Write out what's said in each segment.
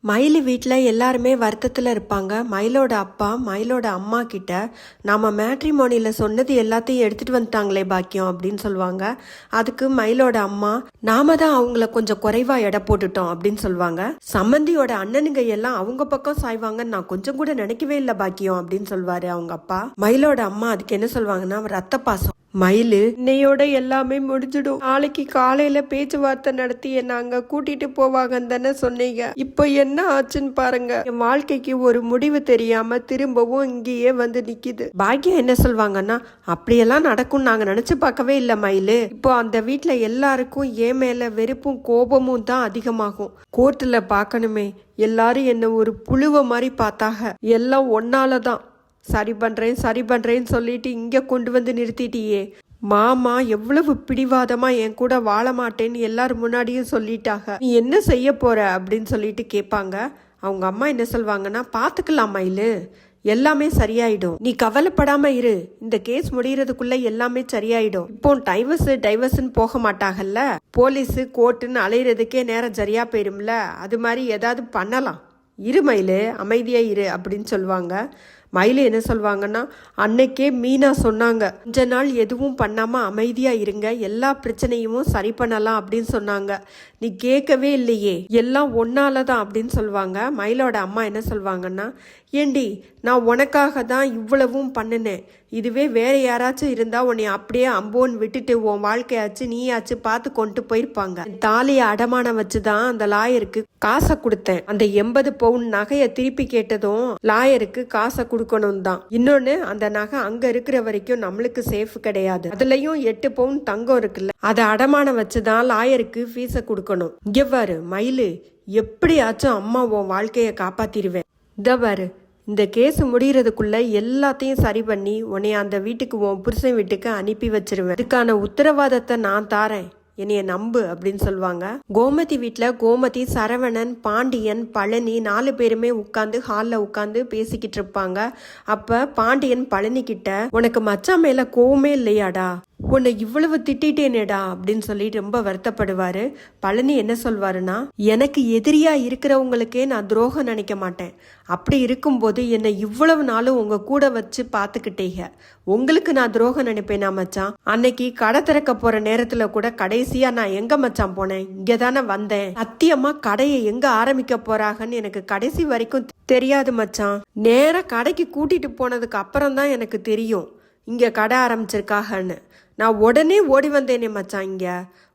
மயில் வீட்டில் எல்லாருமே வருத்தத்தில் இருப்பாங்க. மயிலோட அப்பா மயிலோட அம்மா கிட்ட நாம மேட்ரிமோனியில் சொன்னது எல்லாத்தையும் எடுத்துட்டு வந்துட்டாங்களே பாக்கியம் அப்படின்னு சொல்லுவாங்க. அதுக்கு மயிலோட அம்மா நாம தான் அவங்கள கொஞ்சம் குறைவா எடை போட்டுட்டோம் அப்படின்னு சொல்லுவாங்க. சம்மந்தியோட அண்ணனுங்க எல்லாம் அவங்க பக்கம் சாய்வாங்கன்னு நான் கொஞ்சம் கூட நினைக்கவே இல்லை பாக்கியம் அப்படின்னு சொல்லுவாரு அவங்க அப்பா. மயிலோட அம்மா அதுக்கு என்ன சொல்லுவாங்கன்னா ரத்த பாசம். மயிலு இன்னையோட எல்லாமே முடிஞ்சிடும், நாளைக்கு காலையில பேச்சுவார்த்தை நடத்தி என்ன அங்க கூட்டிட்டு போவாங்கன்னு தானே சொன்னீங்க, இப்ப என்ன ஆச்சுன்னு பாருங்க, என் வாழ்க்கைக்கு ஒரு முடிவு தெரியாம திரும்பவும் இங்கேயே வந்து நிக்குது. பாக்கியம் என்ன சொல்வாங்கன்னா அப்படியெல்லாம் நடக்கும் நாங்க நினைச்சு பார்க்கவே இல்லை மயிலு, இப்போ அந்த வீட்டுல எல்லாருக்கும் என் மேல வெறுப்பும் கோபமும் தான் அதிகமாகும். கோர்ட்டுல பார்க்கணுமே, எல்லாரும் என்ன ஒரு புழுவ மாதிரி பார்த்தாக, எல்லாம் ஒன்னாலதான். சரி பண்றேன்னு சொல்லிட்டு இங்க கொண்டு வந்து நிறுத்திட்டியே, மாமா எவ்வளவு பிடிவாதமா என் கூட வாழ மாட்டேன்னு எல்லாரும் முன்னாடியும் சொல்லிட்டாங்க, நீ என்ன செய்ய போற அப்படின்னு சொல்லிட்டு கேட்பாங்க. அவங்க அம்மா என்ன சொல்வாங்கன்னா பாத்துக்கலாம் மயிலு, எல்லாமே சரியாயிடும், நீ கவலைப்படாம இரு, இந்த கேஸ் முடியறதுக்குள்ள எல்லாமே சரியாயிடும். இப்போ டைவர்ஸ்ன்னு போக மாட்டாங்கல்ல, போலீஸ் கோர்ட்டுன்னு அலையிறதுக்கே நேரம் சரியா போயிரும்ல, அது மாதிரி ஏதாவது பண்ணலாம், இரு மயிலு அமைதியா இரு அப்படின்னு சொல்லுவாங்க. மயிலு என்ன சொல்வாங்கன்னா அன்னைக்கே மீனா சொன்னாங்க கொஞ்ச நாள் எதுவும் பண்ணாம அமைதியா இருங்க, எல்லா பிரச்சனையும் சரி பண்ணலாம் அப்படின்னு சொன்னாங்க, நீ கேட்கவே இல்லையே, எல்லாம் ஒன்னாலதான் அப்படின்னு சொல்லுவாங்க. மயிலோட அம்மா என்ன சொல்வாங்கன்னா ஏண்டி நான் உனக்காக தான் இவ்வளவும் பண்ணினேன், இதுவே வேற யாராச்சும் இருந்தா உன்னை அப்படியே அம்போன்னு விட்டுட்டு உன் வாழ்க்கையாச்சு நீயாச்சு பார்த்து கொண்டு போயிருப்பாங்க. தாலியை அடமானம் வச்சுதான் அந்த லாயருக்கு காசை கொடுத்தேன், அந்த 80 பவுன் நகையை திருப்பி கேட்டதும் லாயருக்கு காசை கொடுக்கணும் தான். இன்னொன்னு அந்த நகை அங்க இருக்கிற வரைக்கும் நம்மளுக்கு சேஃப் கிடையாது, அதுலயும் 8 பவுன் தங்கம் இருக்குல்ல, அதை அடமானம் வச்சுதான் லாயருக்கு ஃபீஸை கொடுக்கணும். இங்க பாரு மயிலு, எப்படியாச்சும் அம்மா உன் வாழ்க்கைய காப்பாத்திருவேன், இந்த பாரு இந்த கேஸ் முடியறதுக்குள்ள எல்லாத்தையும் சரி பண்ணி உன்னைய அந்த வீட்டுக்கு உன் புருஷன் வீட்டுக்கு அனுப்பி வச்சிருவேன், இதுக்கான உத்தரவாதத்தை நான் தாரேன், என்னைய நம்பு அப்படின்னு சொல்லுவாங்க. கோமதி வீட்டுல கோமதி, சரவணன், பாண்டியன், பழனி 4 பேருமே உட்காந்து ஹால்ல உட்காந்து பேசிக்கிட்டு இருப்பாங்க. அப்ப பாண்டியன் பழனி கிட்ட உனக்கு மச்சான் மேல கோவமே இல்லையாடா, உன்னை இவ்வளவு திட்டேனேடா அப்படின்னு சொல்லிட்டு ரொம்ப வருத்தப்படுவாரு. பழனி என்ன சொல்வாருன்னா எனக்கு எதிரியா இருக்கிறவங்களுக்கே நான் துரோகம் நினைக்க மாட்டேன், அப்படி இருக்கும்போது என்னை இவ்வளவு நாளும் உங்க கூட வச்சு பாத்துக்கிட்டீங்க, உங்களுக்கு நான் துரோகம் நினைப்பேனா மச்சான், அன்னைக்கு கடை திறக்க போற நேரத்துல கூட கடைசியா நான் எங்க மச்சான் போனேன், இங்கதானே வந்தேன், சத்தியமா கடையை எங்க ஆரம்பிக்க போறாங்கன்னு எனக்கு கடைசி வரைக்கும் தெரியாது மச்சான், நேரா கடைக்கு கூட்டிட்டு போனதுக்கு அப்புறம் தான் எனக்கு தெரியும் இங்க கடை ஆரம்பிச்சிருக்காகன்னு, நான் உடனே ஓடி வந்தேனே மச்சான், இங்க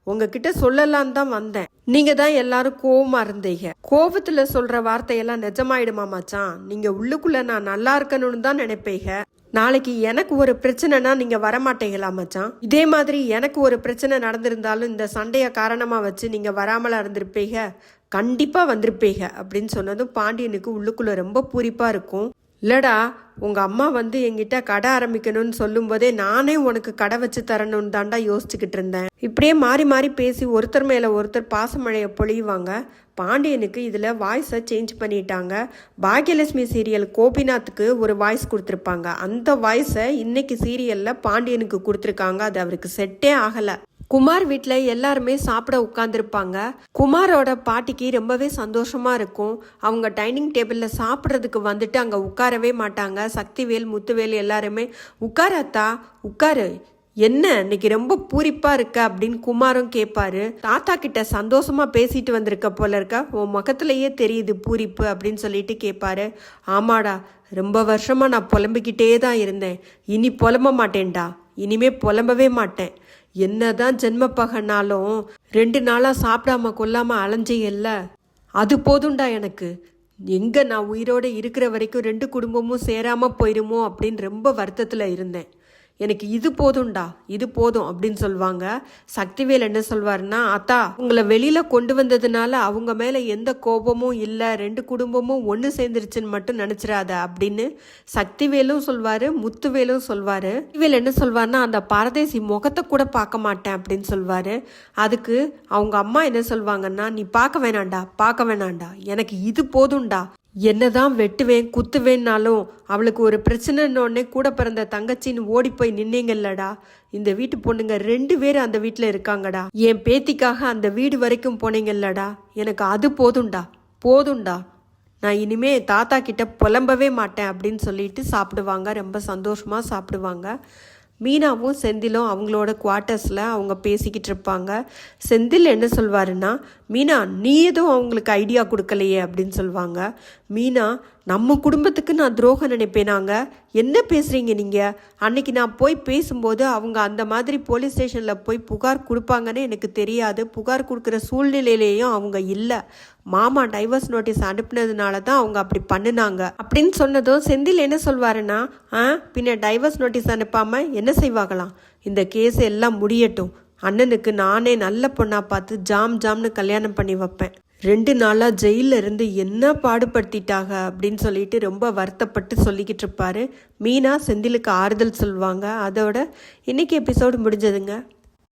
உங்ககிட்ட சொல்லலான்னு தான் வந்தேன், நீங்க தான் எல்லாரும் கோவமா இருந்தீங்க, கோபத்துல சொல்ற வார்த்தையெல்லாம் நிஜமாயிடுமா மச்சான், நீங்க உள்ளுக்குள்ள நான் நல்லா இருக்கணும்னு தான் நினைப்பீங்க, நாளைக்கு எனக்கு ஒரு பிரச்சனைனா நீங்க வரமாட்டீங்களா மச்சான், இதே மாதிரி எனக்கு ஒரு பிரச்சனை நடந்திருந்தாலும் இந்த சண்டைய காரணமா வச்சு நீங்க வராமலா இருந்திருப்பீங்க, கண்டிப்பா வந்திருப்பீங்க அப்படின்னு சொன்னதும் பாண்டியனுக்கு உள்ளுக்குள்ள ரொம்ப பூரிப்பா இருக்கும். இல்லடா உங்க அம்மா வந்து என்கிட்ட கடை ஆரம்பிக்கணும்னு சொல்லும் போதே நானே உனக்கு கடை வச்சு தரணும்னு தாண்டா யோசிச்சுக்கிட்டு இருந்தேன், இப்படியே மாறி மாறி பேசி ஒருத்தர் மேல ஒருத்தர் பாசமழைய பொழியுவாங்க. பாண்டியனுக்கு இதுல வாய்ஸை சேஞ்ச் பண்ணிட்டாங்க. பாக்யலட்சுமி சீரியல் கோபிநாத்துக்கு ஒரு வாய்ஸ் கொடுத்துருப்பாங்க, அந்த வாய்ஸை இன்னைக்கு சீரியல்ல பாண்டியனுக்கு கொடுத்துருக்காங்க, அது அவருக்கு செட்டே ஆகல. குமார் வீட்டில் எல்லாருமே சாப்பிட உட்காந்துருப்பாங்க. குமாரோட பாட்டிக்கு ரொம்பவே சந்தோஷமா இருக்கும். அவங்க டைனிங் டேபிளில் சாப்பிட்றதுக்கு வந்துட்டு அங்கே உட்காரவே மாட்டாங்க. சக்திவேல், முத்துவேல் எல்லாருமே உட்காரத்தா உட்காரு, என்ன இன்னைக்கு ரொம்ப பூரிப்பா இருக்க அப்படின்னு குமாரும் கேட்பாரு. தாத்தா கிட்ட சந்தோஷமா பேசிட்டு வந்திருக்க போல இருக்க, உன் முகத்திலேயே தெரியுது பூரிப்பு அப்படின்னு சொல்லிட்டு கேட்பாரு. ஆமாடா, ரொம்ப வருஷமா நான் புலம்பிக்கிட்டே தான் இருந்தேன், இனி புலம்ப மாட்டேன்டா, இனிமே புலம்பவே மாட்டேன், என்னதான் ஜென்ம பகனாலும் 2 நாளா சாப்பிடாம கொல்லாம அலைஞ்சியல்ல, அது போதும்டா எனக்கு, எங்க நான் உயிரோட இருக்கிற வரைக்கும் 2 குடும்பமும் சேராம போயிருமோ அப்படின்னு ரொம்ப வருத்தத்துல இருந்தேன், எனக்கு இது போதும்டா, இது போதும் அப்படின்னு சொல்லுவாங்க. சக்திவேல் என்ன சொல்வாருன்னா அத்தா உங்களை வெளியில கொண்டு வந்ததுனால அவங்க மேல எந்த கோபமும் இல்லை, 2 குடும்பமும் ஒன்று சேர்ந்துருச்சுன்னு மட்டும் நினைச்சிடாத அப்படின்னு சக்திவேலும் சொல்வாரு, முத்துவேலும் சொல்வாரு. சக்திவேல் என்ன சொல்வாருன்னா அந்த பரதேசி முகத்தை கூட பார்க்க மாட்டேன் அப்படின்னு சொல்வாரு. அதுக்கு அவங்க அம்மா என்ன சொல்வாங்கன்னா நீ பார்க்க வேணாண்டா, எனக்கு இது போதும்டா, என்னதான் வெட்டுவேன் குத்துவேன்னாலும் அவளுக்கு ஒரு பிரச்சனைன்னொடனே கூட பிறந்த தங்கச்சின்னு ஓடி போய் நின்னீங்கல்லடா, இந்த வீட்டு பொண்ணுங்க 2 பேர் அந்த வீட்டுல இருக்காங்கடா, என் பேத்திக்காக அந்த வீடு வரைக்கும் போனீங்கல்லடா, எனக்கு அது போதும்டா நான் இனிமே தாத்தா கிட்ட புலம்பவே மாட்டேன் அப்படின்னு சொல்லிட்டு சாப்பிடுவாங்க. ரொம்ப சந்தோஷமாக சாப்பிடுவாங்க. மீனாவும் செந்திலும் அவங்களோட குவார்ட்டர்ஸில் அவங்க பேசிக்கிட்டு இருப்பாங்க. செந்தில் என்ன சொல்வாருன்னா, மீனா நீ எதுவும் அவங்களுக்கு ஐடியா கொடுக்கலையே அப்படின்னு சொல்லுவாங்க. மீனா, நம்ம குடும்பத்துக்கு நான் துரோகம் நினைப்பேனாங்க, என்ன பேசுகிறீங்க நீங்கள்? அன்னைக்கு நான் போய் பேசும்போது அவங்க அந்த மாதிரி போலீஸ் ஸ்டேஷனில் போய் புகார் கொடுப்பாங்கன்னு எனக்கு தெரியாது. புகார் கொடுக்குற சூழ்நிலையிலேயும் அவங்க இல்லை. மாமா டைவர்ஸ் நோட்டீஸ் அனுப்புனதுனால தான் அவங்க அப்படி பண்ணினாங்க அப்படின்னு சொன்னதும் செந்தில் என்ன சொல்வாருன்னா, பின்ன டைவர்ஸ் நோட்டீஸ் அனுப்பாமல் என்ன செய்வாங்களாம்? இந்த கேஸ் எல்லாம் முடியட்டும், அண்ணனுக்கு நானே நல்ல பொண்ணாக பார்த்து ஜாம்னு கல்யாணம் பண்ணி வைப்பேன். 2 நாளாக ஜெயிலில் இருந்து என்ன பாடுபடுத்திட்டாங்க அப்படின்னு சொல்லிட்டு ரொம்ப வருத்தப்பட்டு சொல்லிக்கிட்டு இருப்பாரு. மீனா செந்திலுக்கு ஆறுதல் சொல்லுவாங்க. அதோட இன்னைக்கு எபிசோடு முடிஞ்சதுங்க.